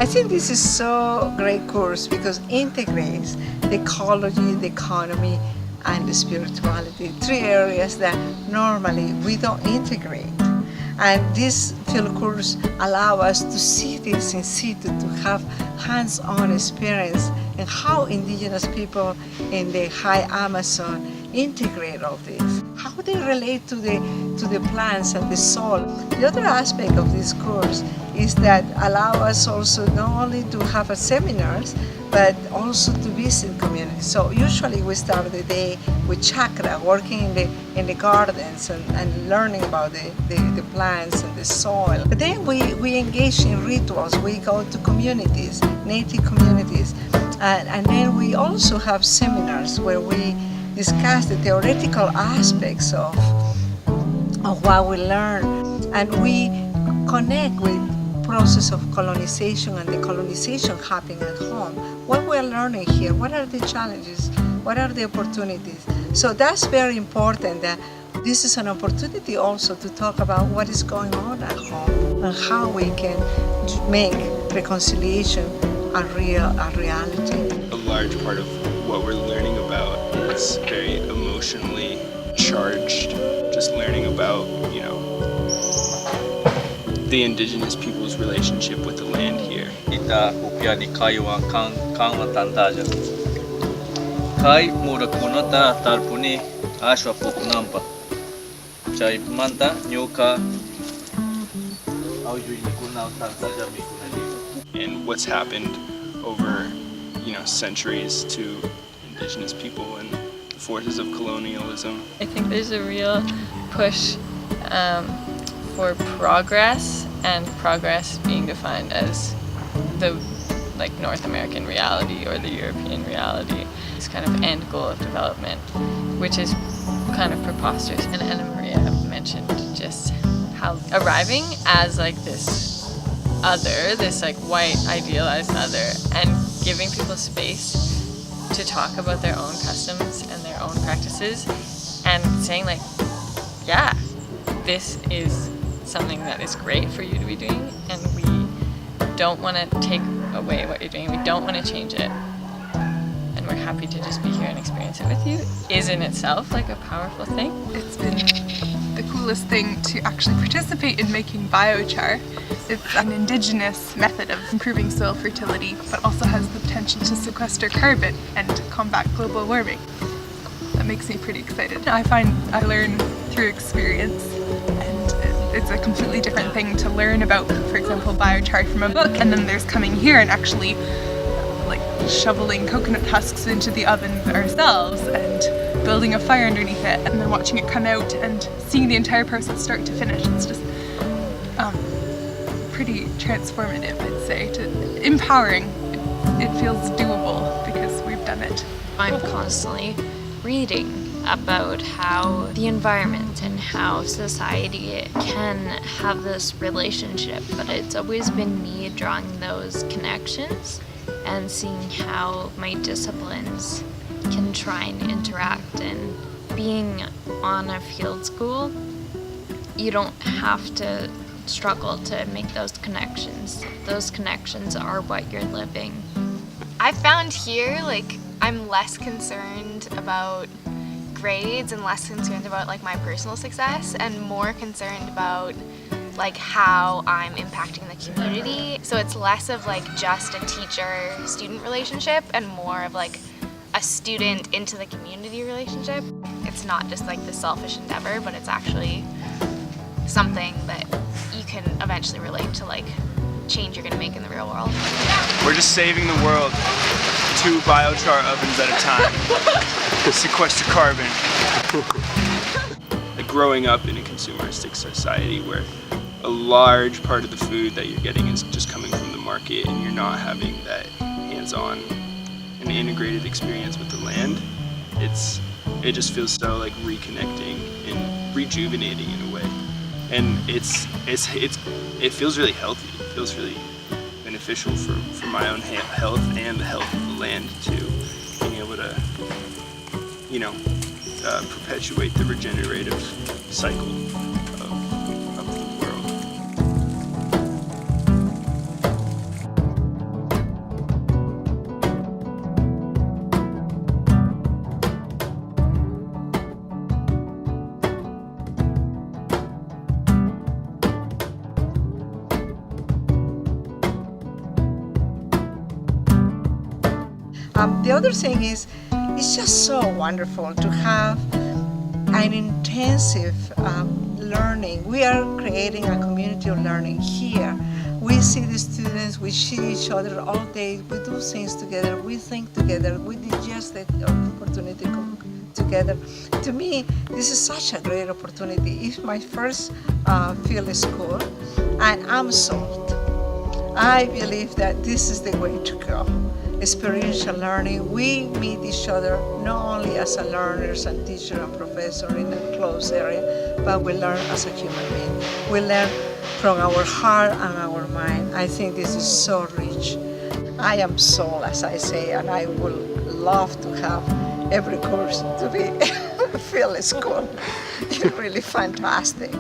I think this is so great course because it integrates the ecology, the economy, and the spirituality, three areas that normally we don't integrate. And this field course allow us to see this in situ, to have hands-on experience and how indigenous people in the high Amazon integrate all this, how they relate to the plants and the soil. The other aspect of this course is that allow us also not only to have a seminars, but also to visit communities. So usually we start the day with chakra, working in the gardens and learning about the plants and the soil. But then we engage in rituals. We go to communities, native communities, and then we also have seminars where we discuss the theoretical aspects of what we learn, and we connect with process of colonization and decolonization happening at home. What we're learning here, what are the challenges, what are the opportunities? So that's very important, that this is an opportunity also to talk about what is going on at home and how we can make reconciliation a reality. A large part of what we're learning about is very emotionally charged. Just learning about, the indigenous people's relationship with the land here. Kita kopya ni kaiwa kang matandaja. Kai mura kunota tarpuni ashwa pokunampa. Chai manta nyoka auju ni kunau tandaja mikunali. And what's happened over, centuries to indigenous people and the forces of colonialism. I think there's a real push for progress, and progress being defined as the North American reality or the European reality. This kind of end goal of development, which is kind of preposterous. And Anna Maria mentioned just how arriving as this other, this white idealized other, and giving people space to talk about their own customs and their own practices, and saying yeah, this is something that is great for you to be doing, and we don't want to take away what you're doing, we don't want to change it, and we're happy to just be here and experience it with you, is in itself a powerful thing. It's been the coolest thing to actually participate in making biochar. It's an indigenous method of improving soil fertility, but also has the potential to sequester carbon and combat global warming. That makes me pretty excited. I find I learn through experience, and it's a completely different thing to learn about, for example, biochar from a book, and then there's coming here and actually shoveling coconut husks into the oven ourselves and building a fire underneath it, and then watching it come out and seeing the entire process start to finish. It's just pretty transformative, I'd say, empowering. It feels doable because we've done it. I'm constantly reading about how the environment and how society can have this relationship, but it's always been me drawing those connections and seeing how my disciplines can try and interact. And being on a field school, you don't have to struggle to make those connections. Those connections are what you're living. I found here, I'm less concerned about grades and less concerned about my personal success, and more concerned about how I'm impacting the community. So it's less of just a teacher-student relationship and more of a student into the community relationship. It's not just this selfish endeavor, but it's actually something that you can eventually relate to change you're gonna make in the real world. We're just saving the world 2 biochar ovens at a time to sequester carbon. Growing up in a consumeristic society where a large part of the food that you're getting is just coming from the market, and you're not having that hands-on and integrated experience with the land, it just feels so reconnecting and rejuvenating in a way. And it feels really healthy. It feels really beneficial for my own health and the health of the land too. Being able to, perpetuate the regenerative cycle of the world. The other thing is, it's just so wonderful to have an intensive learning. We are creating a community of learning here. We see the students, we see each other all day, we do things together, we think together, we digest the opportunity together. To me, this is such a great opportunity. It's my first field school, and I'm sold. I believe that this is the way to go. Experiential learning. We meet each other not only as a learners and teacher and professor in a closed area, but we learn as a human being. We learn from our heart and our mind. I think this is so rich. I am sold, as I say, and I would love to have every course to be field school. It's really fantastic.